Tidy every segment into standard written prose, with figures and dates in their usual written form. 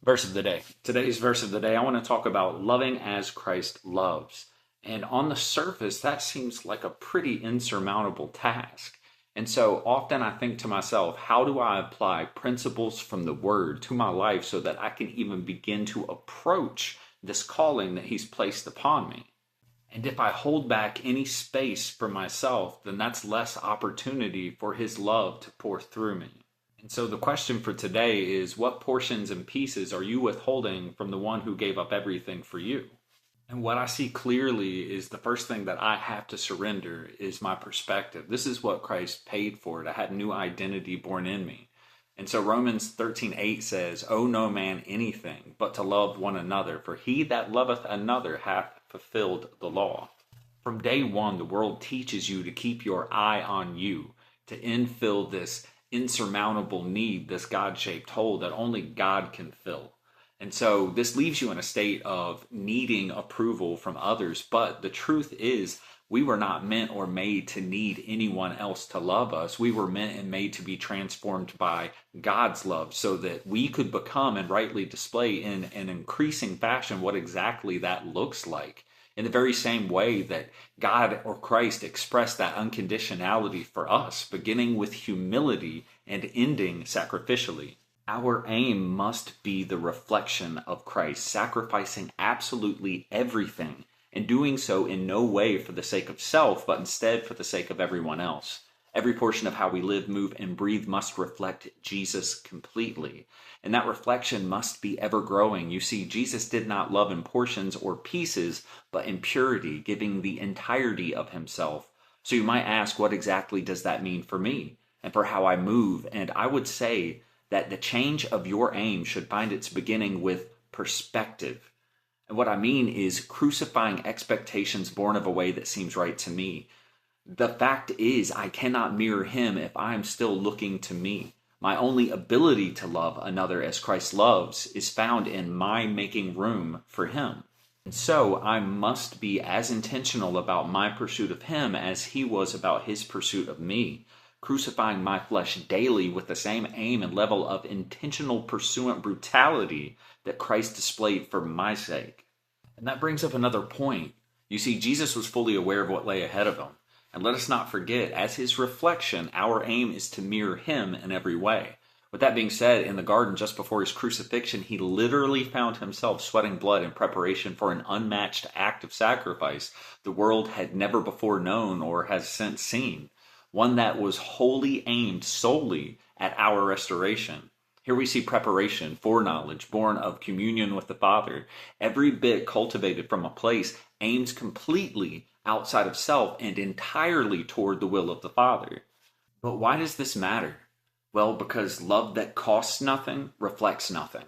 Verse of the day. Today's verse of the day, I want to talk about loving as Christ loves. And on the surface, that seems like a pretty insurmountable task. And so often I think to myself, how do I apply principles from the Word to my life so that I can even begin to approach this calling that He's placed upon me? And if I hold back any space for myself, then that's less opportunity for His love to pour through me. And so the question for today is, what portions and pieces are you withholding from the one who gave up everything for you? And what I see clearly is the first thing that I have to surrender is my perspective. This is what Christ paid for to have new identity born in me. And so Romans 13:8 says, "Owe no man anything but to love one another, for he that loveth another hath fulfilled the law." From day one, the world teaches you to keep your eye on you, to infill this insurmountable need, this God-shaped hole that only God can fill. And so this leaves you in a state of needing approval from others. But the truth is, we were not meant or made to need anyone else to love us. We were meant and made to be transformed by God's love so that we could become and rightly display in an increasing fashion what exactly that looks like. In the very same way that God or Christ expressed that unconditionality for us, beginning with humility and ending sacrificially. Our aim must be the reflection of Christ, sacrificing absolutely everything, and doing so in no way for the sake of self, but instead for the sake of everyone else. Every portion of how we live, move, and breathe must reflect Jesus completely. And that reflection must be ever growing. You see, Jesus did not love in portions or pieces, but in purity, giving the entirety of himself. So you might ask, what exactly does that mean for me and for how I move? And I would say that the change of your aim should find its beginning with perspective. And what I mean is crucifying expectations born of a way that seems right to me. The fact is, I cannot mirror him if I am still looking to me. My only ability to love another as Christ loves is found in my making room for him. And so I must be as intentional about my pursuit of him as he was about his pursuit of me, crucifying my flesh daily with the same aim and level of intentional pursuant brutality that Christ displayed for my sake. And that brings up another point. You see, Jesus was fully aware of what lay ahead of him. And let us not forget, as his reflection, our aim is to mirror him in every way. With that being said, in the garden just before his crucifixion, he literally found himself sweating blood in preparation for an unmatched act of sacrifice the world had never before known or has since seen, one that was wholly aimed solely at our restoration. Here we see preparation, foreknowledge, born of communion with the Father, every bit cultivated from a place aimed completely outside of self and entirely toward the will of the Father. But why does this matter? Well, because love that costs nothing reflects nothing.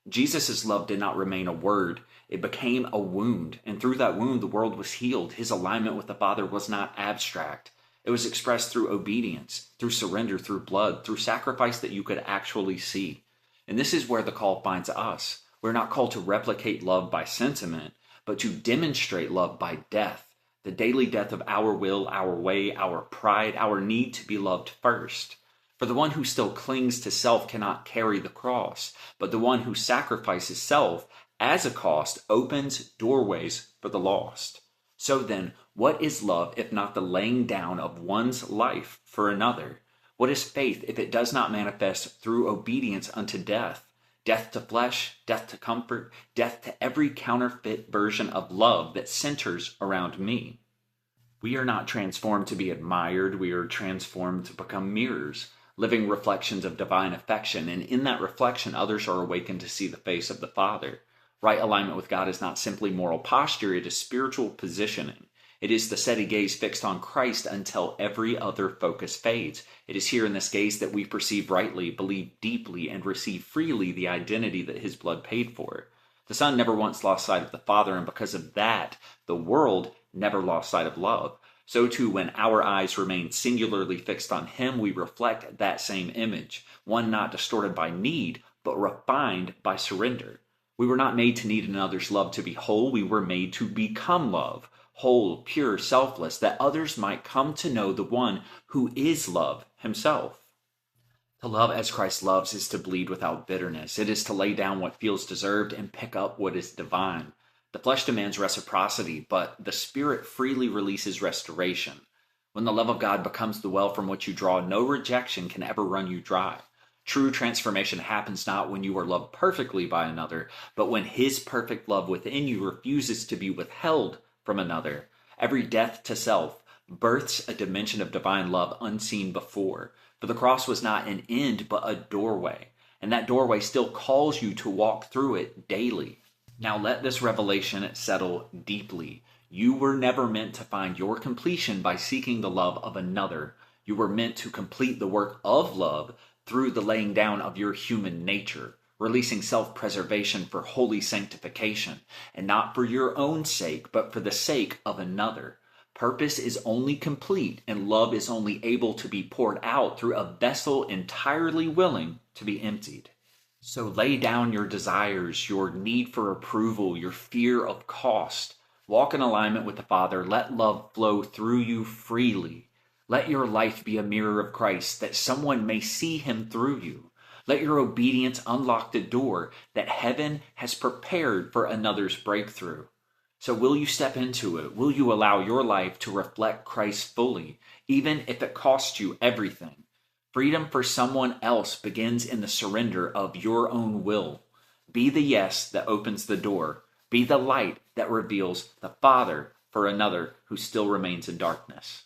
Jesus' love did not remain a word. It became a wound, and through that wound the world was healed. His alignment with the Father was not abstract. It was expressed through obedience, through surrender, through blood, through sacrifice that you could actually see. And this is where the call finds us. We're not called to replicate love by sentiment, but to demonstrate love by death. The daily death of our will, our way, our pride, our need to be loved first. For the one who still clings to self cannot carry the cross, but the one who sacrifices self as a cost opens doorways for the lost. So then, what is love if not the laying down of one's life for another? What is faith if it does not manifest through obedience unto death? Death to flesh, death to comfort, death to every counterfeit version of love that centers around me. We are not transformed to be admired, we are transformed to become mirrors, living reflections of divine affection, and in that reflection others are awakened to see the face of the Father. Right alignment with God is not simply moral posture, it is spiritual positioning. It is the steady gaze fixed on Christ until every other focus fades. It is here in this gaze that we perceive rightly, believe deeply, and receive freely the identity that his blood paid for. The Son never once lost sight of the Father, and because of that, the world never lost sight of love. So too, when our eyes remain singularly fixed on him, we reflect that same image, one not distorted by need, but refined by surrender. We were not made to need another's love to be whole, we were made to become love. Whole, pure, selfless, that others might come to know the one who is love himself. To love as Christ loves is to bleed without bitterness. It is to lay down what feels deserved and pick up what is divine. The flesh demands reciprocity, but the Spirit freely releases restoration. When the love of God becomes the well from which you draw, no rejection can ever run you dry. True transformation happens not when you are loved perfectly by another, but when His perfect love within you refuses to be withheld from another. Every death to self births a dimension of divine love unseen before. For the cross was not an end, but a doorway. And that doorway still calls you to walk through it daily. Now let this revelation settle deeply. You were never meant to find your completion by seeking the love of another. You were meant to complete the work of love through the laying down of your human nature, releasing self-preservation for holy sanctification, and not for your own sake, but for the sake of another. Purpose is only complete and love is only able to be poured out through a vessel entirely willing to be emptied. So lay down your desires, your need for approval, your fear of cost. Walk in alignment with the Father. Let love flow through you freely. Let your life be a mirror of Christ, that someone may see Him through you. Let your obedience unlock the door that heaven has prepared for another's breakthrough. So will you step into it? Will you allow your life to reflect Christ fully, even if it costs you everything? Freedom for someone else begins in the surrender of your own will. Be the yes that opens the door. Be the light that reveals the Father for another who still remains in darkness.